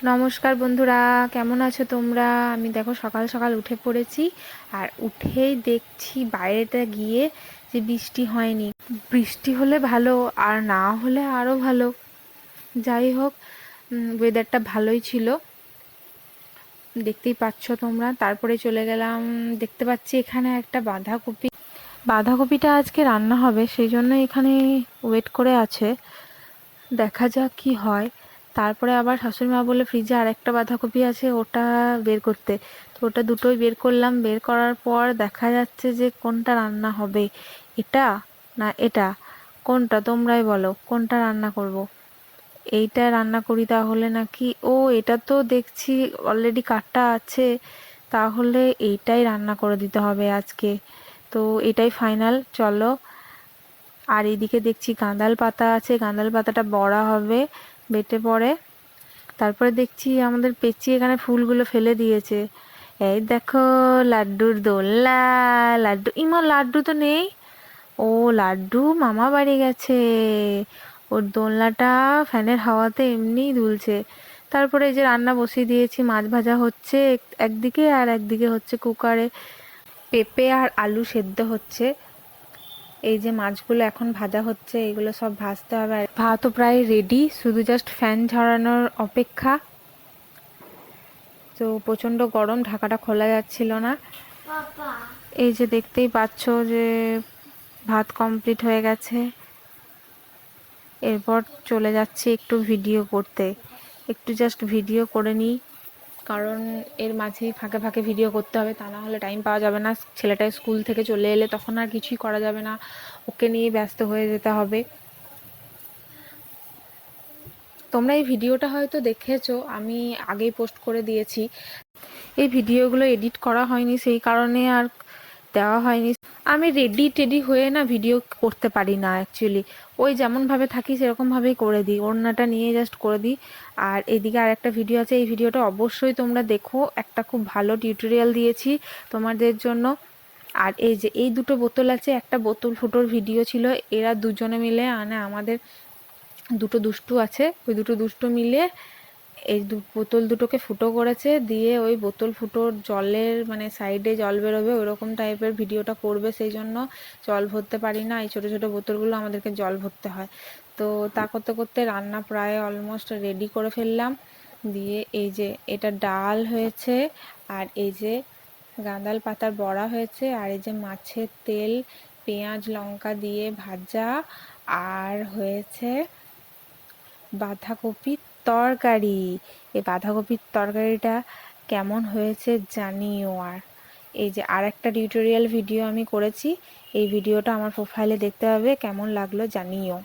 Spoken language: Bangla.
নমস্কার বন্ধুরা, কেমন আছো তোমরা? আমি দেখো সকাল সকাল উঠে পড়েছি। আর উঠেই দেখছি বাইরেটা গিয়ে যে বৃষ্টি হয়নি। বৃষ্টি হলে ভালো, আর না হলে আরও ভালো। যাই হোক, ওয়েদারটা ভালোই ছিল, দেখতেই পাচ্ছ তোমরা। তারপরে চলে গেলাম, দেখতে পাচ্ছি এখানে একটা বাঁধাকপিটা আজকে রান্না হবে, সেই জন্য এখানে ওয়েট করে আছে। দেখা যাক কি হয়। তারপরে আবার শাশুড়ি মা বললে ফ্রিজে আরেকটা বাঁধাকপি আছে, ওটা বের করতে। তো ওটা দুটোই বের করলাম। বের করার পর দেখা যাচ্ছে যে কোনটা রান্না হবে, এটা না এটা, কোনটা তোমরাই বলো, কোনটা রান্না করব। এইটা রান্না করি তাহলে নাকি, ও এটা তো দেখছি অলরেডি কাটা আছে, তাহলে এইটাই রান্না করে দিতে হবে আজকে। তো এটাই ফাইনাল, চলো। আর এইদিকে দেখছি গাঁদাল পাতা আছে, গাঁদাল পাতাটা বড়া হবে বেটে পড়ে। তারপরে দেখছি আমাদের পেঁচি এখানে ফুলগুলো ফেলে দিয়েছে। এই দেখো, লাড্ডুর দোলনা। লাড্ডু, ইমা লাড্ডু তো নেই। ও, লাড্ডু মামা বাড়ি গেছে, ওর দোলনাটা ফ্যানের হাওয়াতে এমনিই দুলছে। তারপরে এই যে রান্না বসিয়ে দিয়েছি, মাছ ভাজা হচ্ছে একদিকে, আর একদিকে হচ্ছে কুকারে পেঁপে আর আলু সেদ্ধ হচ্ছে। এই যে মাছগুলো এখন ভাজা হচ্ছে, এগুলো সব ভাজতে হবে। আর ভাতও প্রায় রেডি, শুধু জাস্ট ফ্যান ঝরানোর অপেক্ষা। তো প্রচণ্ড গরম, ঢাকাটা খোলা যাচ্ছিল না। এই যে দেখতেই পাচ্ছ যে ভাত কমপ্লিট হয়ে গেছে। এরপর চলে যাচ্ছি একটু ভিডিও করতে, একটু জাস্ট ভিডিও করে নিই, কারণ এর মাঝেই ফাঁকে ফাঁকে ভিডিও করতে হবে, তা না হলে টাইম পাওয়া যাবে না। ছেলেটা স্কুল থেকে চলে এলে তখন আর কিছুই করা যাবে না, ওকে নিয়ে ব্যস্ত হয়ে যেতে হবে। তোমরা এই ভিডিওটা হয়তো দেখেছো, আমি আগেই পোস্ট করে দিয়েছি। এই ভিডিওগুলো এডিট করা হয়নি, সেই কারণে আর দেওয়া হয়নি। আমি রেডি টেডি হয়ে না ভিডিও করতে পারি না অ্যাকচুয়ালি। ওই যেমনভাবে থাকি সেরকমভাবেই করে দিই, ওড়নাটা নিয়ে জাস্ট করে দিই। আর এদিকে আর একটা ভিডিও আছে, এই ভিডিওটা অবশ্যই তোমরা দেখো, একটা খুব ভালো টিউটোরিয়াল দিয়েছি তোমাদের জন্য। আর এই যে এই দুটো বোতল আছে, একটা বোতল ফুটোর ভিডিও ছিল, এরা দুজনে মিলে আমাদের দুটো দুষ্টু আছে, ওই দুটো দুষ্টু মিলে এই বোতল দুটোকে ফুটো করেছে, দিয়ে ওই বোতল ফুটোর জলের মানে সাইডে জল বেরোবে ওরকম টাইপের ভিডিওটা করবে। সেই জন্য জল ভরতে পারি না, এই ছোটো ছোটো বোতলগুলো আমাদেরকে জল ভরতে হয়। তো তা করতে করতে রান্না প্রায় অলমোস্ট রেডি করে ফেললাম। দিয়ে এই যে এটা ডাল হয়েছে, আর এই যে গাঁদাল পাতার বড়া হয়েছে, আর এই যে মাছের তেল পেঁয়াজ লঙ্কা দিয়ে ভাজা, আর হয়েছে বাঁধাকপির তরকারি। এই বাঁধাকপির তরকারিটা কেমন হয়েছে জানিও। আর এই যে আর একটা টিউটোরিয়াল ভিডিও আমি করেছি, এই ভিডিওটা আমার প্রোফাইলে দেখতে হবে, কেমন লাগলো জানিও।